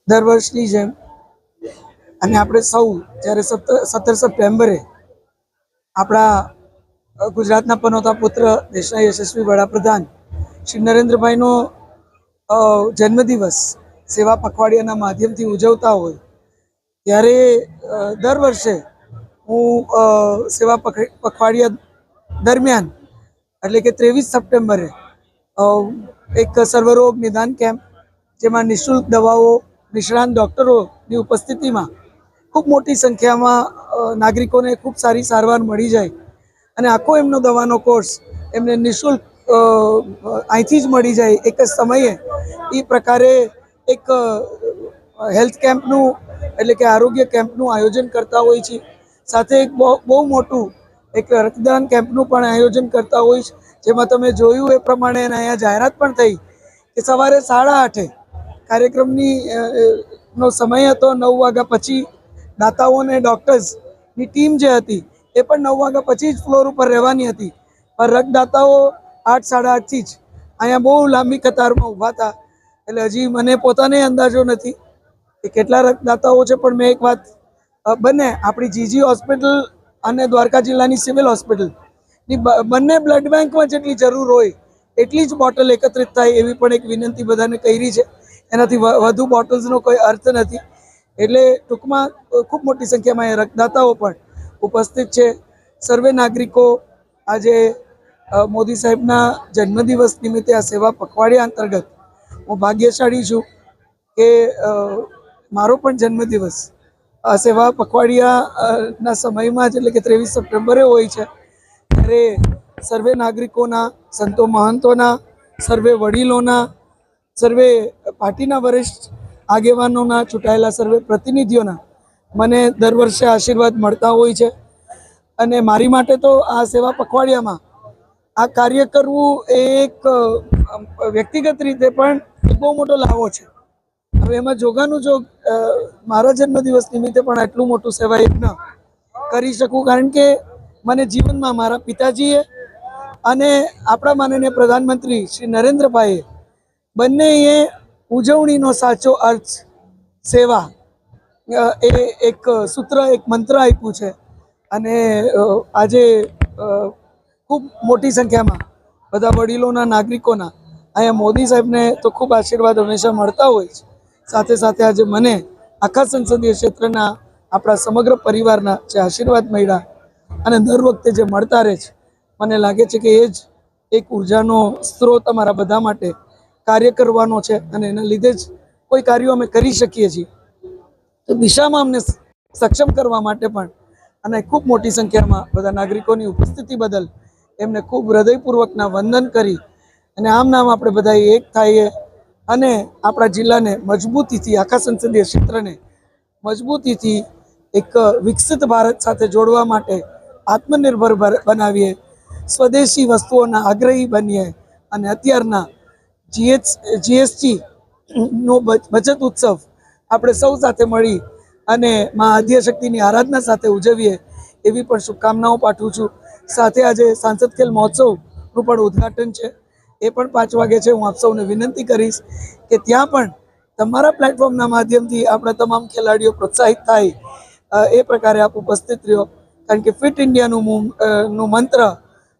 દર વર્ષની જેમ અને આપણે સૌ જ્યારે 17 સપ્ટેમ્બરે આપણા ગુજરાતના પનોતા પુત્ર દેશના યશસ્વી વડાપ્રધાન શ્રી નરેન્દ્રભાઈનો જન્મદિવસ સેવા પખવાડિયાના માધ્યમથી ઉજવતા હોય ત્યારે દર વર્ષે હું સેવા પખવાડિયા દરમિયાન એટલે કે 23 સપ્ટેમ્બરે એક સર્વરોગ નિદાન કેમ્પ જેમાં નિઃશુલ્ક દવાઓ નિષ્ણાત ડૉક્ટરોની ઉપસ્થિતિમાં ખૂબ મોટી સંખ્યામાં નાગરિકોને ખૂબ સારી સારવાર મળી જાય અને આખો એમનો દવાનો કોર્સ એમને નિઃશુલ્ક અહીંથી જ મળી જાય એક જ સમયે એ પ્રકારે એક હેલ્થ કેમ્પનું એટલે કે આરોગ્ય કેમ્પનું આયોજન કરતા હોય છે. સાથે એક બહુ મોટું એક રક્તદાન કેમ્પનું પણ આયોજન કરતા હોય છે, જેમાં તમે જોયું એ પ્રમાણે અહીંયા જાહેરાત પણ થઈ કે સવારે 8:30 કાર્યક્રમની નો સમય હતો. 9 વાગ્યા પછી દાતાઓ અને ડૉક્ટર્સની ટીમ જે હતી એ પણ 9 વાગ્યા પછી જ ફ્લોર ઉપર રહેવાની હતી, પણ રક્તદાતાઓ 8, 8:30થી જ અહીંયા બહુ લાંબી કતારમાં ઊભા હતા. એટલે હજી મને પોતાને અંદાજો નથી કે કેટલા રક્તદાતાઓ છે, પણ મેં એક વાત બંને આપણી જીજી હોસ્પિટલ અને દ્વારકા જિલ્લાની સિવિલ હોસ્પિટલની બંને બ્લડ બેંકમાં જેટલી જરૂર હોય એટલી જ બોટલ એકત્રિત થાય એવી પણ એક વિનંતી બધાને કરી છે. એનાથી વધુ બોટલ્સનો કોઈ અર્થ નથી. એટલે ટૂંકમાં ખૂબ મોટી સંખ્યામાં એ રક્તદાતાઓ પણ ઉપસ્થિત છે. સર્વે નાગરિકો આજે મોદી સાહેબના જન્મદિવસ નિમિત્તે આ સેવા પખવાડિયા અંતર્ગત હું ભાગ્યશાળી છું કે મારો પણ જન્મદિવસ આ સેવા પખવાડિયાના સમયમાં જ એટલે કે 23 સપ્ટેમ્બરે હોય છે. ત્યારે સર્વે નાગરિકોના, સંતો મહંતોના, સર્વે વડીલોના, સર્વે પાર્ટીના વરિષ્ઠ આગેવાનોના, ચૂંટાયેલા સર્વે પ્રતિનિધિઓના મને દર વર્ષે આશીર્વાદ મળતા હોય છે. અને મારી માટે તો આ સેવા પખવાડિયામાં આ કાર્ય કરવું એ એક વ્યક્તિગત રીતે પણ બહુ મોટો લાવો છે. હવે એમાં જોગાનું જોગ મારા જન્મદિવસ નિમિત્તે પણ આટલું મોટું સેવા યજ્ઞ કરી શકું, કારણ કે મને જીવનમાં મારા પિતાજીએ અને આપણા માનનીય પ્રધાનમંત્રી શ્રી નરેન્દ્રભાઈએ બંને એ ઉજવણીનો સાચો અર્થ સેવા એ એક સૂત્ર, એક મંત્ર આપ્યું છે. અને આજે ખૂબ મોટી સંખ્યામાં બધા વડીલોના, નાગરિકોના અહીંયા મોદી સાહેબને તો ખૂબ આશીર્વાદ હંમેશા મળતા હોય છે. સાથે સાથે આજે મને આખા સંસદીય ક્ષેત્રના આપણા સમગ્ર પરિવારના જે આશીર્વાદ મળ્યા અને દર વખતે જે મળતા રહે છે, મને લાગે છે કે એ જ એક ઉર્જાનો સ્ત્રોત અમારા બધા માટે કાર્ય કરવાનો છે. અને એના લીધે જ કોઈ કાર્યો અમે કરી શકીએ છીએ. તો દિશામાં અમને સક્ષમ કરવા માટે પણ અને ખૂબ મોટી સંખ્યામાં બધા નાગરિકોની ઉપસ્થિતિ બદલ એમને ખૂબ હૃદયપૂર્વકના વંદન કરી અને આમ નામ આપણે બધા એક થઈએ અને આપણા જિલ્લાને મજબૂતીથી, આખા સંસદીય ક્ષેત્રને મજબૂતીથી એક વિકસિત ભારત સાથે જોડવા માટે આત્મનિર્ભર બનાવીએ, સ્વદેશી વસ્તુઓના આગ્રહી બનીએ અને અત્યારના જીએસટી નો બચત ઉત્સવ આપણે સૌ સાથે મળી અને મા આદ્યશક્તિની આરાધના સાથે ઉજવીએ એવી પણ શુભકામનાઓ પાઠવું છું. સાથે આજે સાંસદ ખેલ મહોત્સવનું પણ ઉદ્ઘાટન છે, એ પણ 5 વાગે છે. હું આપ સૌને વિનંતી કરીશ કે ત્યાં પણ તમારા પ્લેટફોર્મના માધ્યમથી આપણા તમામ ખેલાડીઓ પ્રોત્સાહિત થાય એ પ્રકારે આપ ઉપસ્થિત રહ્યો, કારણ કે ફિટ ઇન્ડિયાનું મંત્ર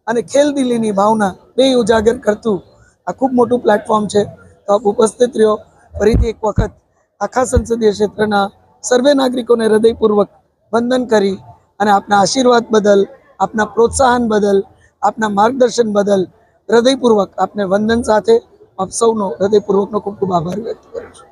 અને ખેલ દિલ્હીની ભાવના બે ઉજાગર કરતું આ ખૂબ મોટું પ્લેટફોર્મ છે. તો આપ ઉપસ્થિત રહ્યો. ફરીથી એક વખત આખા સંસદીય ક્ષેત્રના સર્વે નાગરિકોને હૃદયપૂર્વક વંદન કરી અને આપના આશીર્વાદ બદલ, આપના પ્રોત્સાહન બદલ, આપના માર્ગદર્શન બદલ હૃદયપૂર્વક આપને વંદન સાથે આપ સૌનો હૃદયપૂર્વકનો ખૂબ ખૂબ આભાર વ્યક્ત કરું છું.